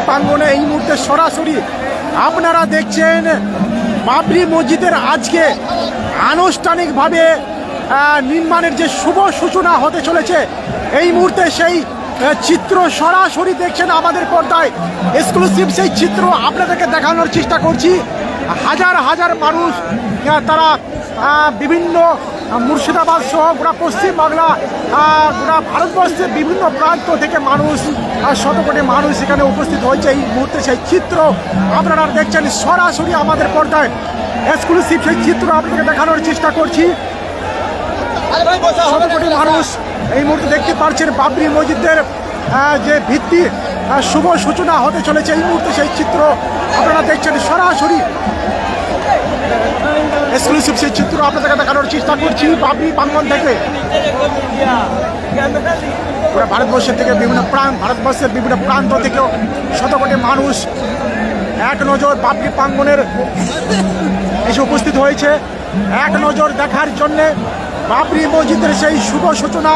প্রাঙ্গণে এই মুহূর্তে সরাসরি আপনারা দেখছেন বাবরি মসজিদের আজকে আনুষ্ঠানিকভাবে নির্মাণের যে শুভ সূচনা হতে চলেছে। এই মুহূর্তে সেই চিত্র সরাসরি দেখছেন আমাদের পর্দায়, এক্সক্লুসিভ সেই চিত্র আপনাদেরকে দেখানোর চেষ্টা করছি। হাজার হাজার মানুষ তারা বিভিন্ন মুর্শিদাবাদ সহ গোটা পশ্চিমবাংলা, গোটা ভারতবর্ষের বিভিন্ন প্রান্ত থেকে মানুষ, শত কোটি মানুষ এখানে উপস্থিত হয়েছে। এই মুহূর্তে সেই চিত্র আপনারা দেখছেন সরাসরি আমাদের পর্দায়, এক্সক্লুসিভ সেই চিত্র আপনাকে দেখানোর চেষ্টা করছি। শত কোটি মানুষ এই মুহূর্তে দেখতে পাচ্ছেন বাবরি মসজিদের যে ভিত্তি শুভ সূচনা হতে চলেছে। এই মুহূর্তে সেই চিত্র আপনারা দেখছেন সরাসরি, এক্সক্লুসিভ সেই চিত্র আপনাদেরকে দেখানোর চেষ্টা করছি বাবরি প্রাঙ্গণ থেকে। পুরো ভারতবর্ষের থেকে ভারতবর্ষের বিভিন্ন প্রান্ত থেকেও শত কোটি মানুষ এক নজর বাবরি প্রাঙ্গণের এসে উপস্থিত হয়েছে, এক নজর দেখার জন্যে বাবরি মসজিদের সেই শুভ সূচনা,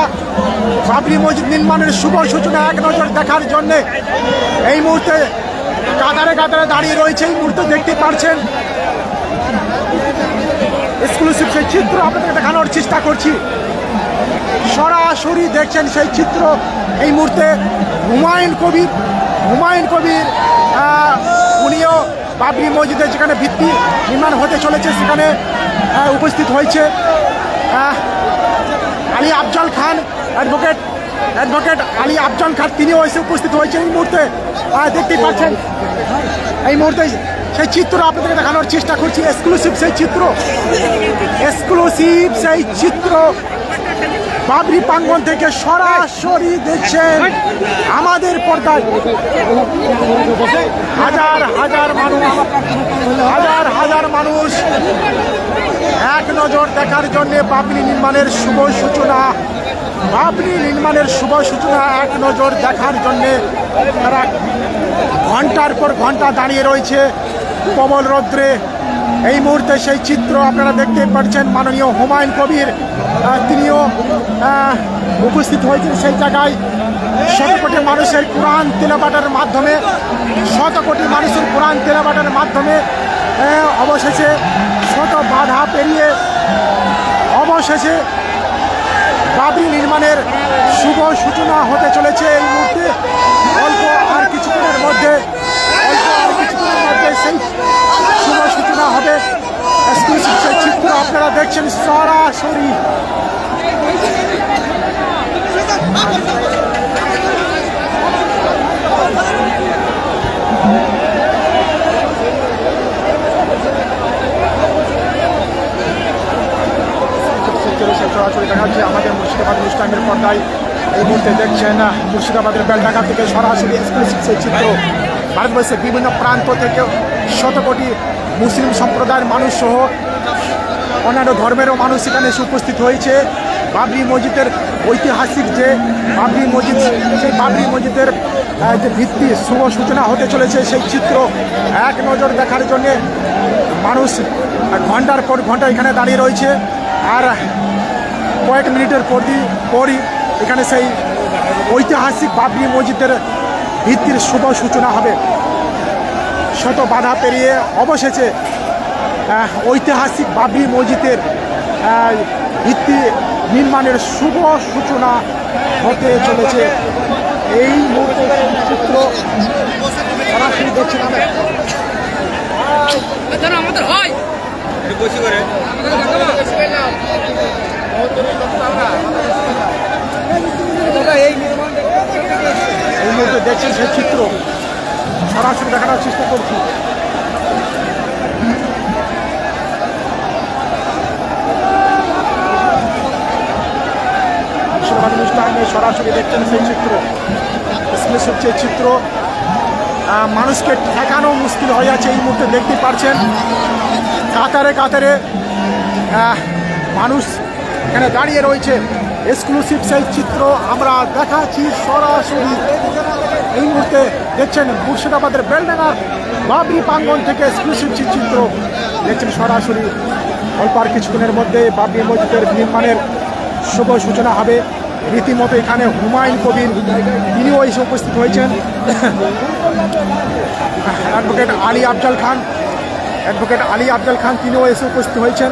বাবরি মসজিদ নির্মাণের শুভ সূচনা এক নজর দেখার জন্যে এই মুহূর্তে কাতারে কাতারে দাঁড়িয়ে রয়েছে। এই মুহূর্তে দেখতে পাচ্ছেন এক্সক্লুসিভ সেই চিত্র আপনাদের দেখানোর চেষ্টা করছি। সরাসরি দেখছেন সেই চিত্র। এই মুহূর্তে হুমায়ুন কবির উনিও বাবরি মসজিদের যেখানে ভিত্তি নির্মাণ হতে চলেছে সেখানে উপস্থিত হয়েছে। আলী আফজল খান, অ্যাডভোকেট আলী আফজল খান, তিনিও এসে উপস্থিত হয়েছে। এই মুহূর্তে দেখতেই পাচ্ছেন, এই মুহূর্তে সেই চিত্র আপনাদেরকে দেখানোর চেষ্টা করছি। এক্সক্লুসিভ সেই চিত্র বাবরি প্রাঙ্গণ থেকে সরাসরি দেখছেন আমাদের পর্দায়। হাজার মানুষ এক নজর দেখার জন্য বাবরি নির্মাণের শুভ সূচনা এক নজর দেখার জন্যে তারা ঘন্টার পর ঘন্টা দাঁড়িয়ে রয়েছে প্রবল রৌদ্রে। এই মুহূর্তে সেই চিত্র আপনারা দেখতে পাচ্ছেন। মাননীয় হুমায়ুন কবির তিনিও উপস্থিত হয়েছেন সেই জায়গায়। শত কোটি মানুষের কোরআন তেলাওয়াতের মাধ্যমে অবশেষে শত বাধা পেরিয়ে অবশেষে বাবরি নির্মাণের শুভ সূচনা হতে চলেছে। এই মুহূর্তে অল্প আর কিছুক্ষণের মধ্যে সেই শুভ সূচনা হবে। এক্সক্লুসিভ সেই চিত্র আপনারা দেখছেন সরাসরি। সরাসরি দেখা যাচ্ছে আমাদের মুর্শিদাবাদ নিউজ টাইমের পর্দায়। এই মুহূর্তে দেখছেন মুর্শিদাবাদের বেলডাঙ্গা থেকে সরাসরি এক্সক্লুসিভ সেই চিত্র। ভারতবর্ষের বিভিন্ন প্রান্ত থেকে শত কোটি মুসলিম সম্প্রদায়ের মানুষ সহ অন্যান্য ধর্মেরও মানুষ এখানে এসে উপস্থিত হয়েছে। বাবরি মসজিদের ঐতিহাসিক যে বাবরি মসজিদের যে ভিত্তি শুভ সূচনা হতে চলেছে সেই চিত্র এক নজর দেখার জন্যে মানুষ ঘন্টার পর ঘন্টা এখানে দাঁড়িয়ে রয়েছে। আর কয়েক মিনিটের পরই এখানে সেই ঐতিহাসিক বাবরি মসজিদের ভিত্তির শুভ সূচনা হবে। শত বাধা পেরিয়ে অবশেষে ঐতিহাসিক বাবরি মসজিদের ভিত্তি নির্মাণের শুভ সূচনা হতে চলেছে। এই মুহূর্তে চিত্র সরাসরি দেখছেন আমাদের হয় এই মুহূর্তে দেখছেন সেই চিত্র সরাসরি দেখানোর চেষ্টা করছি। সরাসরি দেখছেন সেই চিত্র, এক্সক্লুসিভ সেই চিত্র। মানুষকে ঠেকানো মুশকিল হয়ে যাচ্ছে। এই মুহূর্তে দেখতে পাচ্ছেন কাতারে মানুষ এখানে দাঁড়িয়ে রয়েছে। এক্সক্লুসিভ সেই চিত্র আমরা দেখাচ্ছি সরাসরি। এই মুহূর্তে দেখছেন মুর্শিদাবাদের বেলডাঙ্গার বাবরি প্রাঙ্গণ থেকে এক্সক্লুসিভ চিত্র দেখছেন সরাসরি। অল্প আর কিছুক্ষণের মধ্যে বাবরি মসজিদের নির্মাণের শুভ সূচনা হবে। রীতিমতো এখানে হুমায়ুন কবির তিনিও এসে উপস্থিত হয়েছেন। অ্যাডভোকেট আলী আফজাল খান তিনিও এসে উপস্থিত হয়েছেন।